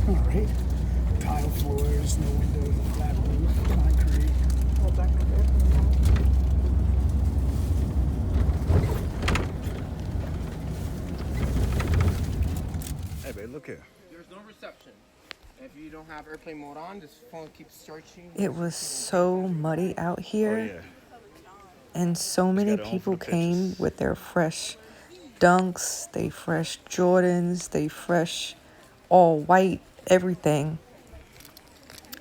All right. Tile floors, no windows, a flat roof, concrete. Hold back up there. Hey, babe, look here. There's no reception. If you don't have airplane mode on, this phone keeps searching. It was so muddy out here. Oh, yeah. And so Just many got it home for people the came pictures. with their fresh Dunks, they fresh Jordans, they fresh all white, everything.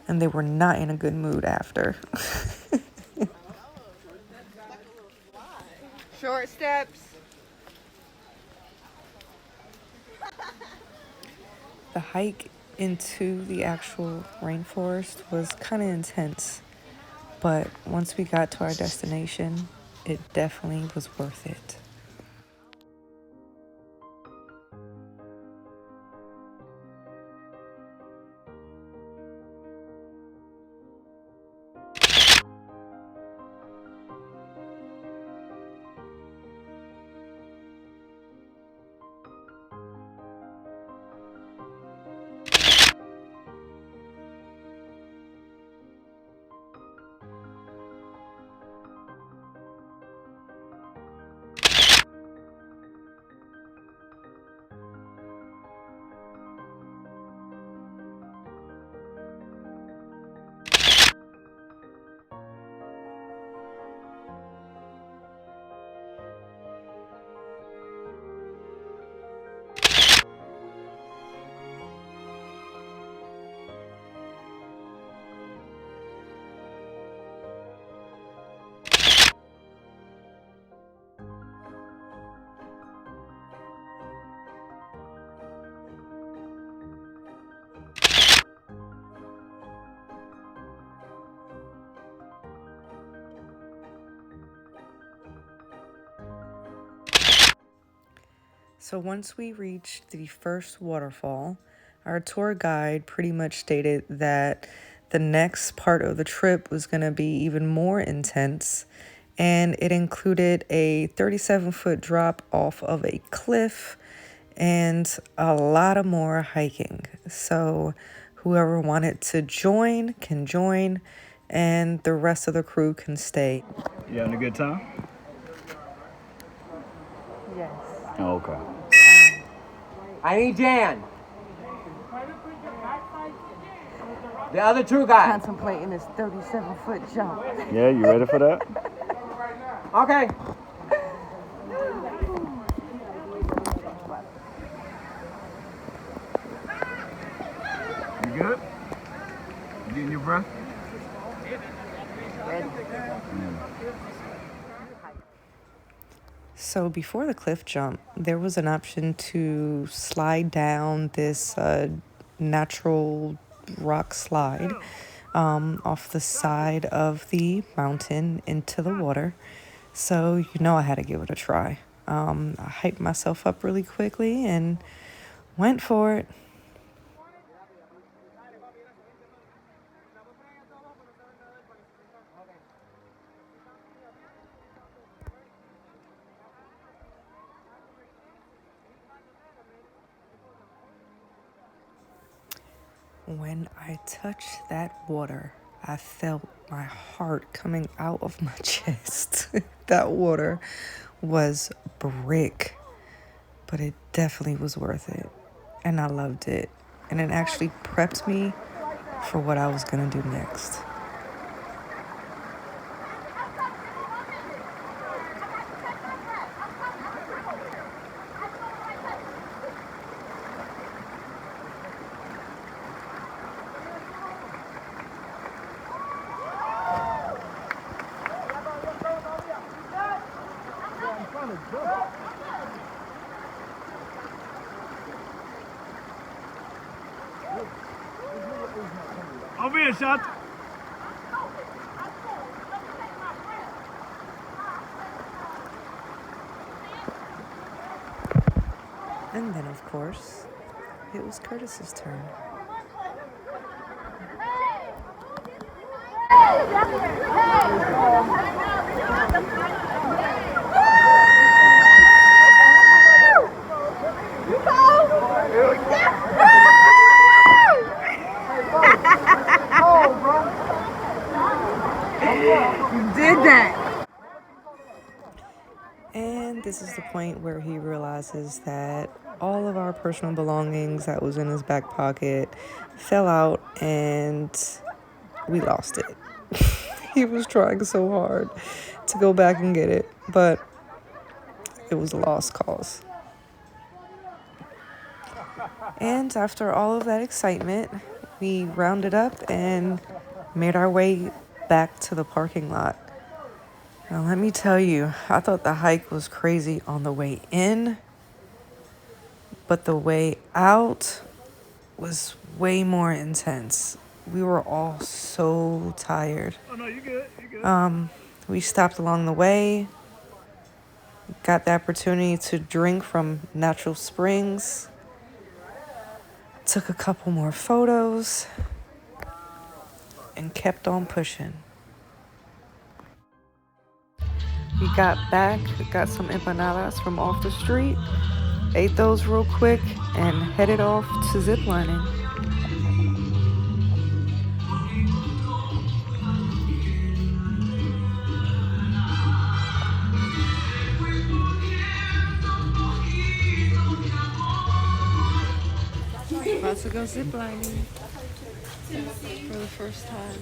And they were not in a good mood after. Short steps. The hike into the actual rainforest was kind of intense. But once we got to our destination, it definitely was worth it. So once we reached the first waterfall, our tour guide pretty much stated that the next part of the trip was going to be even more intense, and it included a 37-foot drop off of a cliff and a lot of more hiking. So whoever wanted to join can join, and the rest of the crew can stay. You having a good time? Yes. Oh, okay. I need Jan. The other two guys. Contemplating this 37-foot jump. Yeah, you ready for that? Okay. You good? You getting your breath? So before the cliff jump, there was an option to slide down this natural rock slide off the side of the mountain into the water. So you know I had to give it a try. I hyped myself up really quickly and went for it. When I touched that water, I felt my heart coming out of my chest. That water was brick, but it definitely was worth it. And I loved it. And it actually prepped me for what I was going to do next. Over here, shot. And then, of course, it was Curtis's turn. did that. And this is the point where he realizes that all of our personal belongings that was in his back pocket fell out and we lost it. He was trying so hard to go back and get it, but it was a lost cause. And after all of that excitement, we rounded up and made our way back to the parking lot. Now, let me tell you, I thought the hike was crazy on the way in, but the way out was way more intense. We were all so tired. Oh no, you good. You good. We stopped along the way, got the opportunity to drink from natural springs, took a couple more photos, and kept on pushing. We got back, got some empanadas from off the street, ate those real quick, and headed off to ziplining. About to go ziplining for the first time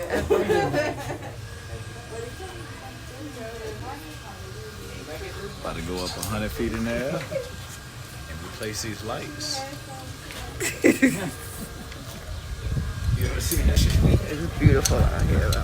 ever. About to go up 100 feet in the air and replace these lights. You ever seen that shit? It's beautiful out here though.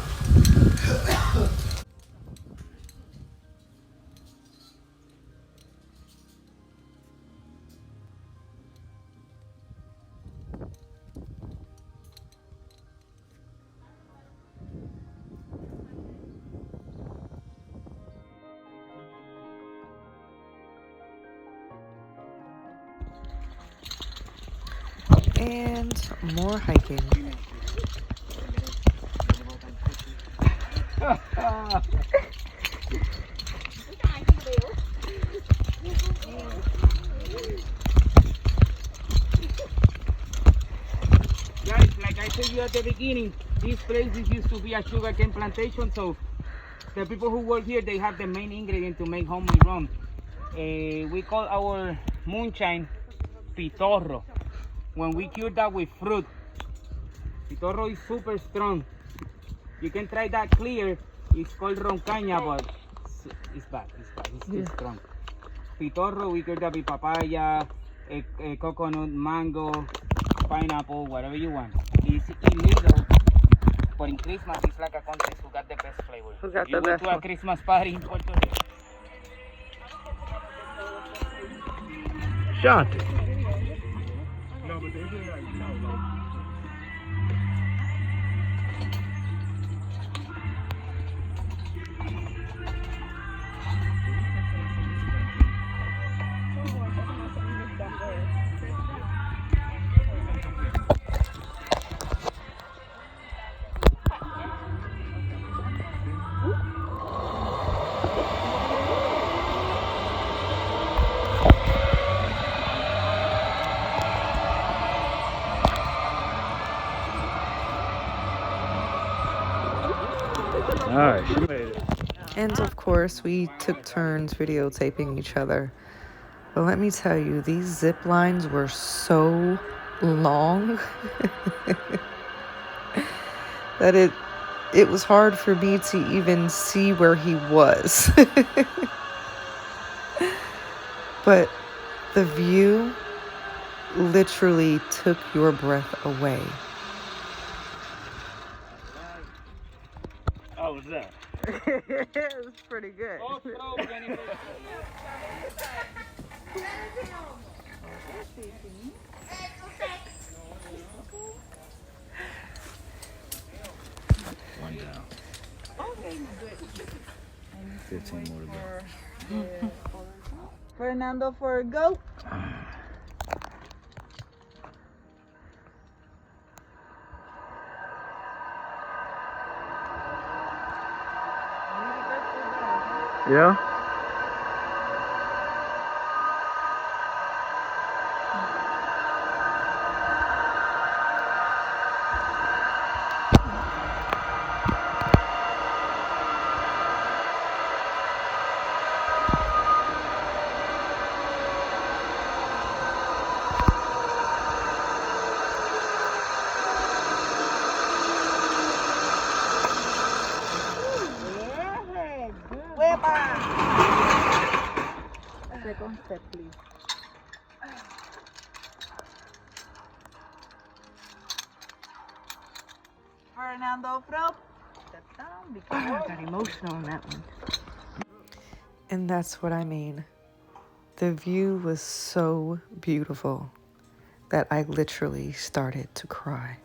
And more hiking. Guys, like I told you at the beginning, this place used to be a sugarcane plantation, so the people who work here, they have the main ingredient to make homemade rum. We call our moonshine pitorro. When we cure that with fruit, pitorro is super strong. You can try that clear. It's called roncaña, but it's bad. It's too strong. Pitorro, we cure that with papaya, coconut, mango, pineapple, whatever you want. It's illegal, but in Christmas, it's like a contest who got the best flavor. Who got you the go best to a one? Christmas party in Puerto Rico. Shanti. All right, she made it. And of course, we took turns videotaping each other. But let me tell you, these zip lines were so long that it was hard for me to even see where he was. But the view literally took your breath away. How was that? It was pretty good. One down. 15 more to go. Fernando for a go. Yeah? Fernando from the town because I got emotional on that one. And that's what I mean. The view was so beautiful that I literally started to cry.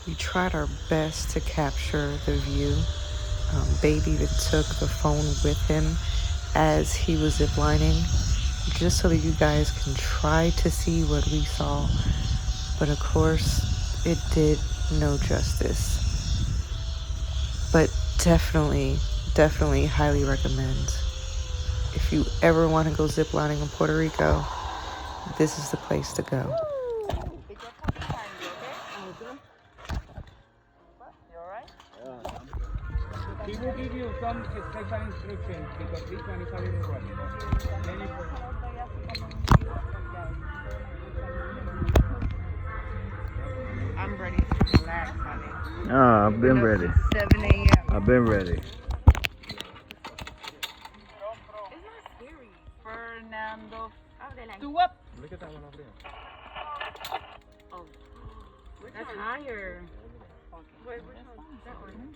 We tried our best to capture the view. Baby even took the phone with him as he was ziplining, just so that you guys can try to see what we saw. But of course, it did no justice. But definitely highly recommend. If you ever want to go ziplining in Puerto Rico, this is the place to go. He will give you some special instructions because this one is a little rough. I'm ready to relax, honey. Ah, I've been ready. 7 a.m. I've been ready. Fernando. Two up. Look at that one over there. Oh, that's higher. Wait, which one? That one.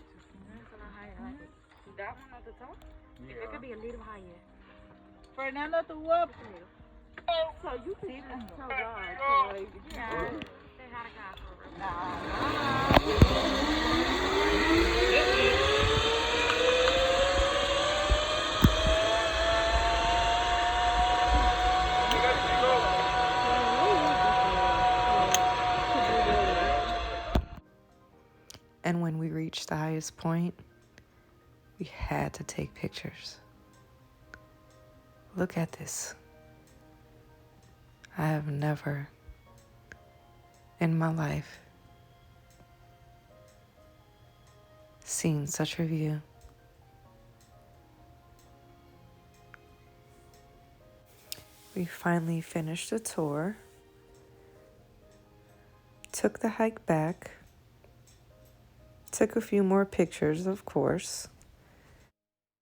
That's a lot higher. I like it. That one at the top? Yeah. It could be a little higher. Fernando, two up. So you see them so large. So like, yeah. They had a guy for And when we reached the highest point, we had to take pictures. Look at this. I have never in my life seen such a view. We finally finished the tour, took the hike back, took a few more pictures, of course.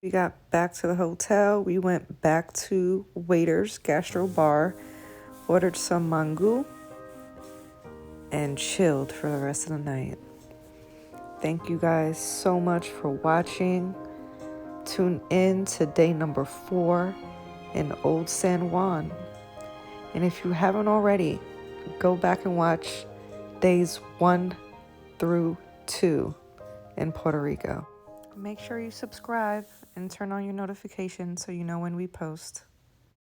We got back to the hotel. We went back to Waiter's Gastro Bar, ordered some mango, and chilled for the rest of the night. Thank you guys so much for watching. Tune in to day number 4 in Old San Juan. And if you haven't already, go back and watch days 1 through 2 in Puerto Rico. Make sure you subscribe and turn on your notifications so you know when we post.